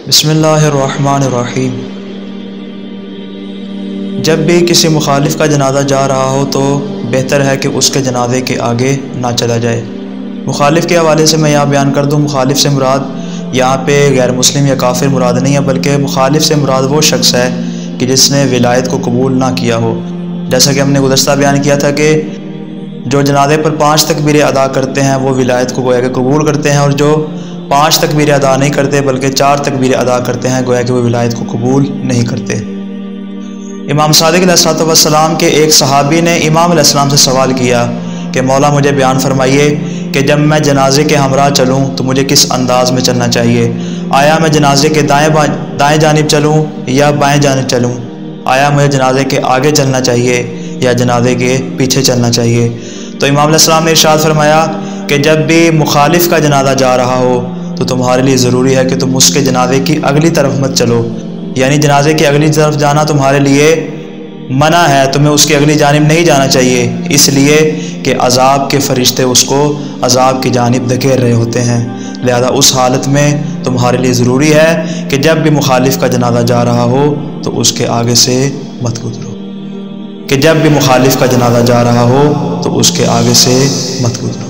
बिस्मिल्लाहिर्रहमानिर्रहीम। जब भी किसी मुखालिफ का जनाजा जा रहा हो तो बेहतर है कि उसके जनाजे के आगे ना चला जाए। मुखालिफ के हवाले से मैं यहाँ बयान कर दूँ, मुखालिफ से मुराद यहाँ पे गैर मुस्लिम या काफिर मुराद नहीं है, बल्कि मुखालिफ से मुराद वो शख्स है कि जिसने विलायत को कबूल ना किया हो। जैसा कि हमने गुज़श्ता बयान किया था कि जो जनाजे पर 5 तकबीरें अदा करते हैं वो विलायत को गोया कि कबूल करते हैं, और जो 5 तकबीरें अदा नहीं करते बल्कि 4 तकबीरें अदा करते हैं गोया कि वो विलायत को कबूल नहीं करते। इमाम सादिक अलैहिस्सलाम के एक सहाबी ने इमाम अलैहिस्सलाम से सवाल किया कि मौला मुझे बयान फरमाइए कि जब मैं जनाजे के हमरा चलूँ तो मुझे किस अंदाज में चलना चाहिए। आया मैं जनाजे के दाएँ जानिब चलूँ या बाएँ जानिब चलूँ? आया मुझे जनाजे के आगे चलना चाहिए या जनाजे के पीछे चलना चाहिए? तो इमाम अलैहिस्सलाम ने इरशाद फरमाया कि जब भी मुखालिफ का जनाजा जा रहा हो तो तुम्हारे लिए ज़रूरी है कि तुम उसके जनाजे की अगली तरफ मत चलो, यानी जनाजे की अगली तरफ जाना तुम्हारे लिए मना है, तुम्हें उसकी अगली जानिब नहीं जाना चाहिए, इसलिए कि अज़ाब के फरिश्ते उसको अज़ाब की जानिब धकेल रहे होते हैं। लिहाजा उस हालत में तुम्हारे लिए ज़रूरी है कि जब भी मुखालिफ का जनाजा जा रहा हो तो उसके आगे से मत गुजरो, कि जब भी मुखालिफ का जनाजा जा रहा हो तो उसके आगे से मत गुजरो।